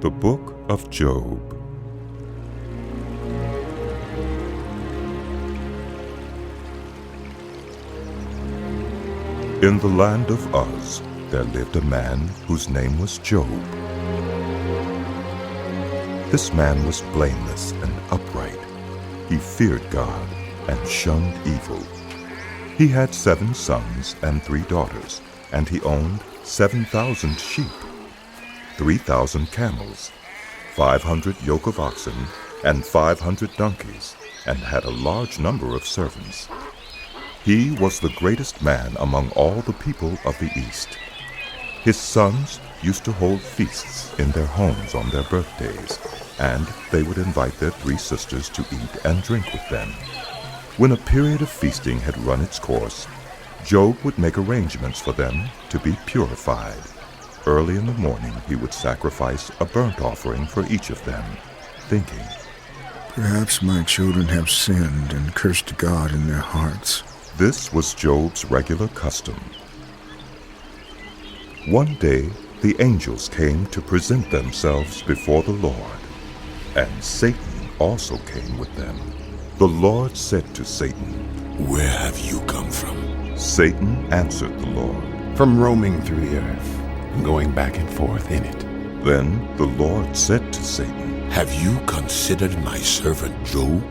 The Book of Job. In the land of Uz there lived a man whose name was Job. This man was blameless and upright. He feared God and shunned evil. He had 7 sons and 3 daughters, and he owned 7,000 sheep, 3,000 camels, 500 yoke of oxen, and 500 donkeys, and had a large number of servants. He was the greatest man among all the people of the East. His sons used to hold feasts in their homes on their birthdays, and they would invite their 3 sisters to eat and drink with them. When a period of feasting had run its course, Job would make arrangements for them to be purified. Early in the morning he would sacrifice a burnt offering for each of them, thinking, "Perhaps my children have sinned and cursed God in their hearts." This was Job's regular custom. One day the angels came to present themselves before the Lord, and Satan also came with them. The Lord said to Satan, "Where have you come from?" Satan answered the Lord, "From roaming through the earth, and going back and forth in it." Then the Lord said to Satan, "Have you considered my servant Job?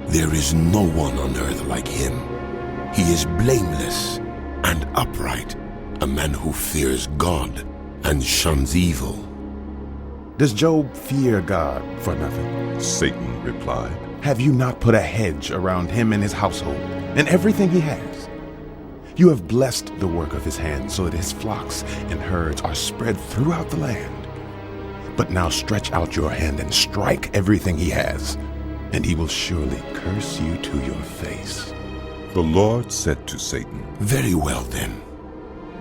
There is no one on earth like him. He is blameless and upright, a man who fears God and shuns evil." Does Job fear God for nothing? Satan replied, Have you not put a hedge around him and his household, and everything he has? You have blessed the work of his hands, so that his flocks and herds are spread throughout the land. But now stretch out your hand and strike everything he has, and he will surely curse you to your face. The Lord said to Satan, "Very well then.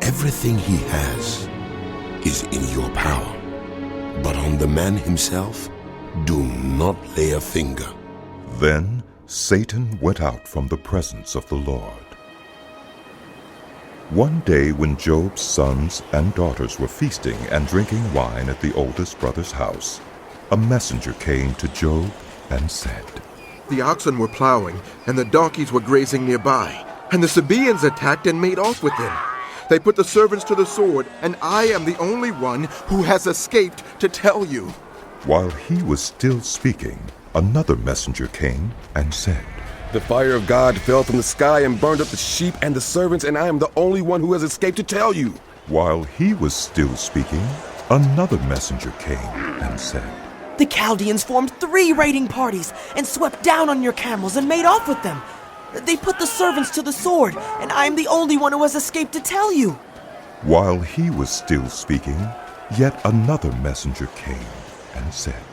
Everything he has is in your power. But on the man himself, do not lay a finger." Then Satan went out from the presence of the Lord. One day when Job's sons and daughters were feasting and drinking wine at the oldest brother's house, a messenger came to Job and said, "The oxen were plowing, and the donkeys were grazing nearby, and the Sabaeans attacked and made off with them. They put the servants to the sword, and I am the only one who has escaped to tell you." While he was still speaking, another messenger came and said, "The fire of God fell from the sky and burned up the sheep and the servants, and I am the only one who has escaped to tell you." While he was still speaking, another messenger came and said, "The Chaldeans formed 3 raiding parties and swept down on your camels and made off with them. They put the servants to the sword, and I am the only one who has escaped to tell you." While he was still speaking, yet another messenger came and said,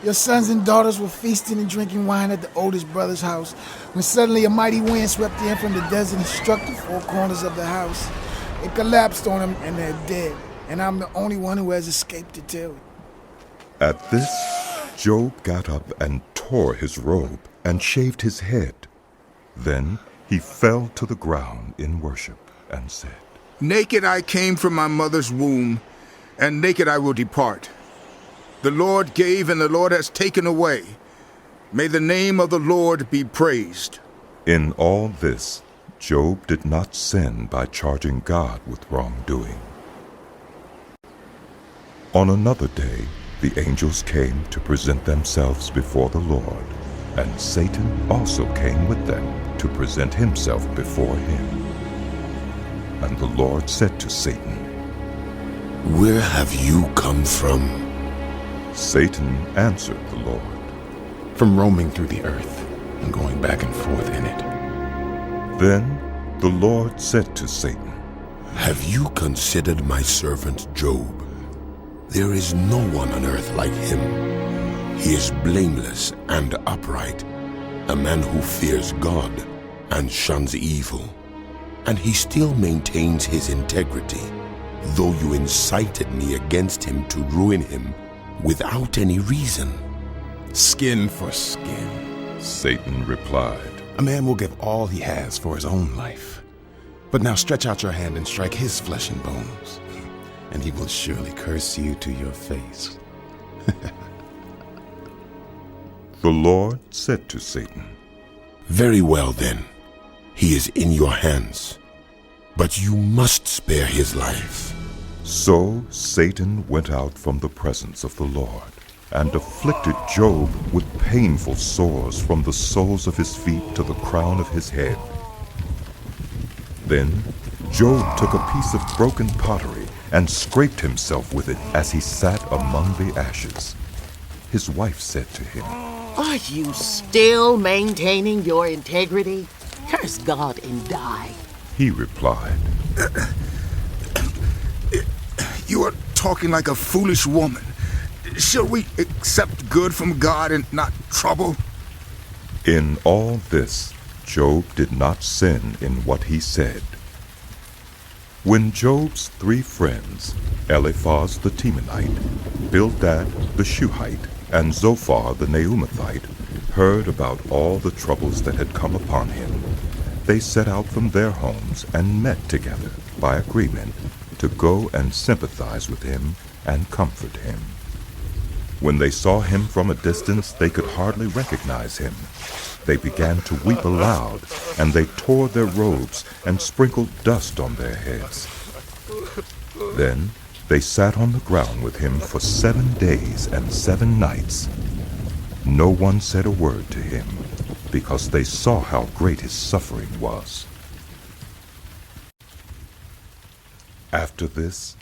"Your sons and daughters were feasting and drinking wine at the oldest brother's house, when suddenly a mighty wind swept in from the desert and struck the 4 corners of the house. It collapsed on them, and they're dead, and I'm the only one who has escaped to tell you." At this, Job got up and tore his robe and shaved his head. Then he fell to the ground in worship and said, "Naked I came from my mother's womb, and naked I will depart. The Lord gave, and the Lord has taken away. May the name of the Lord be praised." In all this, Job did not sin by charging God with wrongdoing. On another day, the angels came to present themselves before the Lord, and Satan also came with them to present himself before him. And the Lord said to Satan, "Where have you come from?" Satan answered the Lord, "From roaming through the earth, and going back and forth in it." Then the Lord said to Satan, "Have you considered my servant Job? There is no one on earth like him. He is blameless and upright, a man who fears God and shuns evil. And he still maintains his integrity, though you incited me against him to ruin him without any reason." "Skin for skin," Satan replied. "A man will give all he has for his own life. But now stretch out your hand and strike his flesh and bones, and he will surely curse you to your face. The Lord said to Satan, Very well then, he is in your hands, but you must spare his life. So Satan went out from the presence of the Lord, and afflicted Job with painful sores from the soles of his feet to the crown of his head. Then Job took a piece of broken pottery and scraped himself with it as he sat among the ashes. His wife said to him, Are you still maintaining your integrity? Curse God and die. He replied, You are talking like a foolish woman. Shall we accept good from God and not trouble? In all this, Job did not sin in what he said. When Job's 3 friends, Eliphaz the Temanite, Bildad the Shuhite, and Zophar the Naamathite, heard about all the troubles that had come upon him, they set out from their homes and met together by agreement to go and sympathize with him and comfort him. When they saw him from a distance, they could hardly recognize him. They began to weep aloud, and they tore their robes and sprinkled dust on their heads. Then they sat on the ground with him for 7 days and 7 nights. No one said a word to him, because they saw how great his suffering was. After this,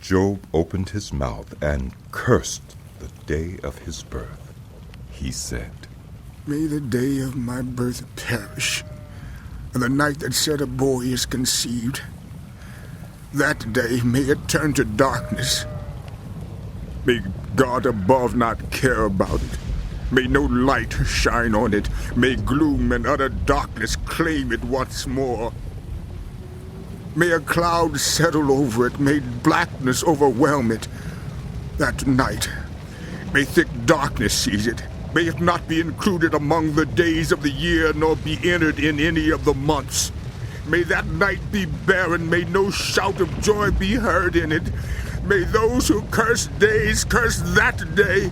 Job opened his mouth and cursed the day of his birth. He said, May the day of my birth perish, and the night that said a boy is conceived. That day may it turn to darkness. May God above not care about it. May no light shine on it. May gloom and utter darkness claim it once more. May a cloud settle over it. May blackness overwhelm it. That night, may thick darkness seize it. May it not be included among the days of the year, nor be entered in any of the months. May that night be barren. May no shout of joy be heard in it. May those who curse days curse that day.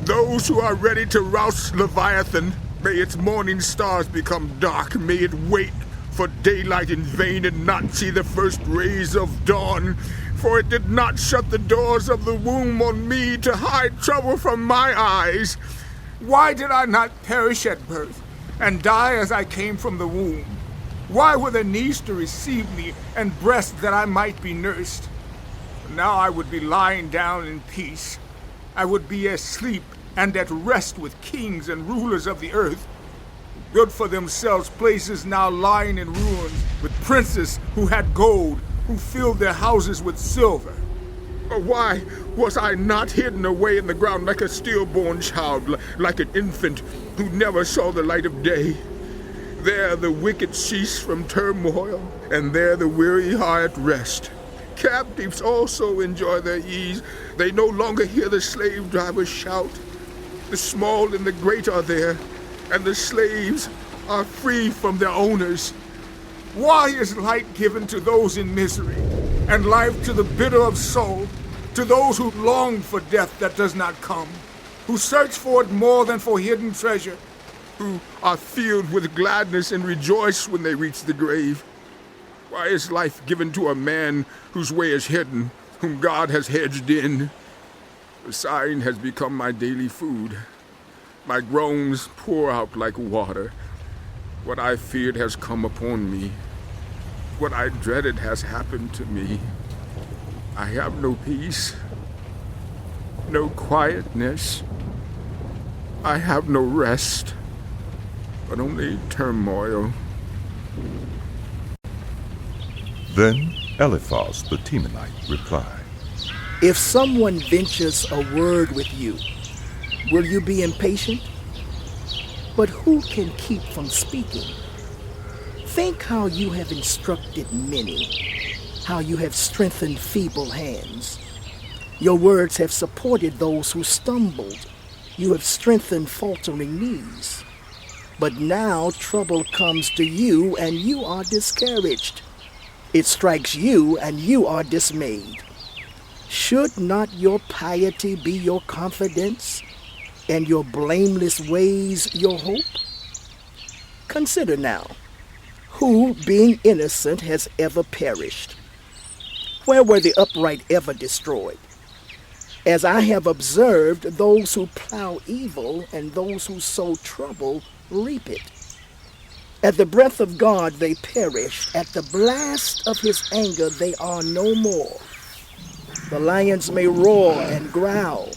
Those who are ready to rouse Leviathan, may its morning stars become dark. May it wait for daylight in vain and not see the first rays of dawn. For it did not shut the doors of the womb on me to hide trouble from my eyes. Why did I not perish at birth and die as I came from the womb? Why were there knees to receive me and breasts that I might be nursed? Now I would be lying down in peace. I would be asleep and at rest with kings and rulers of the earth. Good for themselves places now lying in ruins, with princes who had gold, who filled their houses with silver. Why was I not hidden away in the ground like a stillborn child, like an infant who never saw the light of day? There the wicked cease from turmoil, and there the weary are at rest. Captives also enjoy their ease. They no longer hear the slave drivers shout. The small and the great are there, and the slaves are free from their owners. Why is light given to those in misery, and life to the bitter of soul, to those who long for death that does not come, who search for it more than for hidden treasure, who are filled with gladness and rejoice when they reach the grave? Why is life given to a man whose way is hidden, whom God has hedged in? The sighing has become my daily food. My groans pour out like water. What I feared has come upon me. What I dreaded has happened to me. I have no peace, no quietness. I have no rest, but only turmoil. Then Eliphaz the Temanite replied, If someone ventures a word with you, will you be impatient? But who can keep from speaking? Think how you have instructed many, how you have strengthened feeble hands. Your words have supported those who stumbled. You have strengthened faltering knees. But now trouble comes to you, and you are discouraged. It strikes you, and you are dismayed. Should not your piety be your confidence, and your blameless ways your hope? Consider now, who, being innocent, has ever perished? Where were the upright ever destroyed? As I have observed, those who plow evil and those who sow trouble reap it. At the breath of God they perish. At the blast of his anger they are no more. The lions may roar and growl,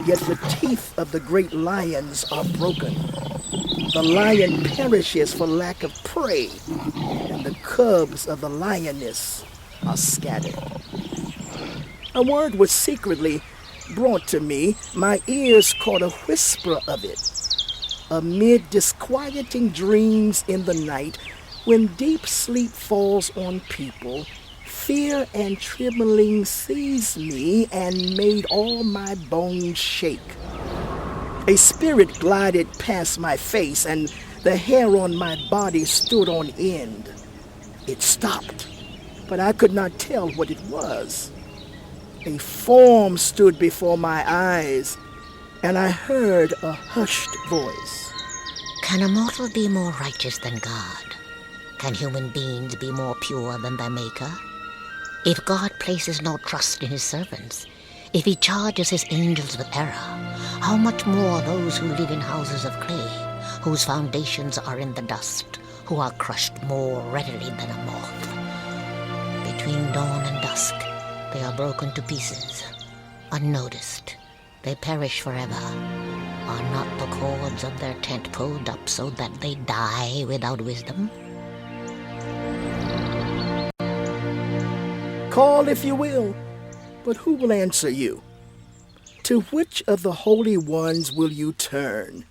yet the teeth of the great lions are broken. The lion perishes for lack of prey, and the cubs of the lioness are scattered. A word was secretly brought to me. My ears caught a whisper of it. Amid disquieting dreams in the night, when deep sleep falls on people, fear and trembling seized me and made all my bones shake. A spirit glided past my face, and the hair on my body stood on end. It stopped, but I could not tell what it was. A form stood before my eyes, and I heard a hushed voice. Can a mortal be more righteous than God? Can human beings be more pure than their Maker? If God places no trust in his servants, if he charges his angels with error, how much more those who live in houses of clay, whose foundations are in the dust, who are crushed more readily than a moth. Between dawn and dusk, they are broken to pieces, unnoticed. They perish forever. Are not the cords of their tent pulled up so that they die without wisdom? Call if you will, but who will answer you? To which of the holy ones will you turn?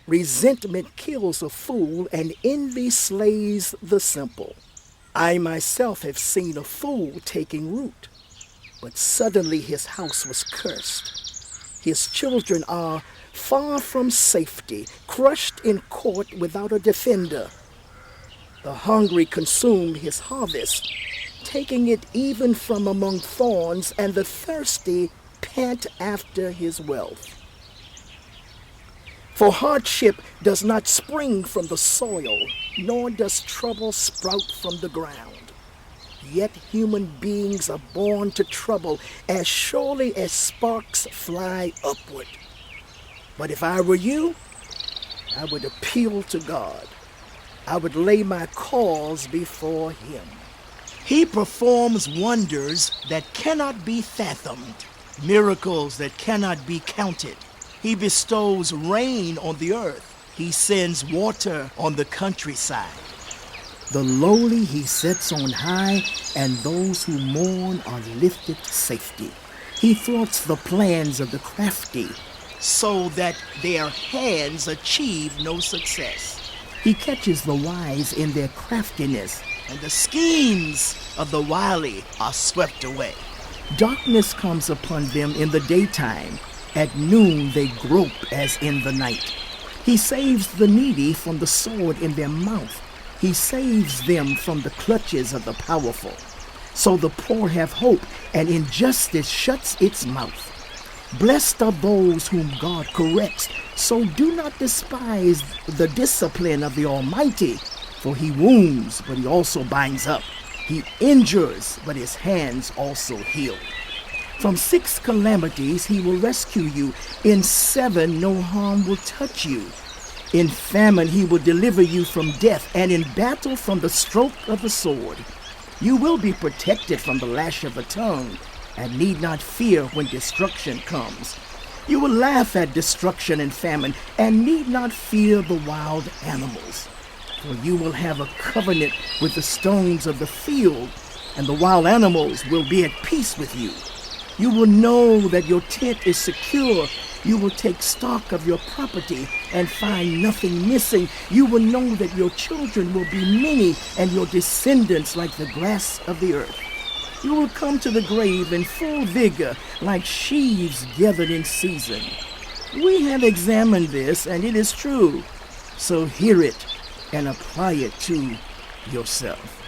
Resentment kills a fool, and envy slays the simple. I myself have seen a fool taking root, but suddenly his house was cursed. His children are far from safety, crushed in court without a defender. The hungry consume his harvest, taking it even from among thorns, and the thirsty pant after his wealth. For hardship does not spring from the soil, nor does trouble sprout from the ground. Yet human beings are born to trouble as surely as sparks fly upward. But if I were you, I would appeal to God. I would lay my cause before him. He performs wonders that cannot be fathomed, miracles that cannot be counted. He bestows rain on the earth. He sends water on the countryside. The lowly he sets on high, and those who mourn are lifted to safety. He thwarts the plans of the crafty, so that their hands achieve no success. He catches the wise in their craftiness, and the schemes of the wily are swept away. Darkness comes upon them in the daytime. At noon they grope as in the night. He saves the needy from the sword in their mouth. He saves them from the clutches of the powerful. So the poor have hope, and injustice shuts its mouth. Blessed are those whom God corrects, so do not despise the discipline of the Almighty. For he wounds, but he also binds up. He injures, but his hands also heal. From 6 calamities he will rescue you. In 7 no harm will touch you. In famine he will deliver you from death, and in battle from the stroke of the sword. You will be protected from the lash of the tongue, and need not fear when destruction comes. You will laugh at destruction and famine, and need not fear the wild animals. For you will have a covenant with the stones of the field, and the wild animals will be at peace with you. You will know that your tent is secure. You will take stock of your property and find nothing missing. You will know that your children will be many, and your descendants like the grass of the earth. You will come to the grave in full vigor, like sheaves gathered in season. We have examined this, and it is true. So hear it and apply it to yourself.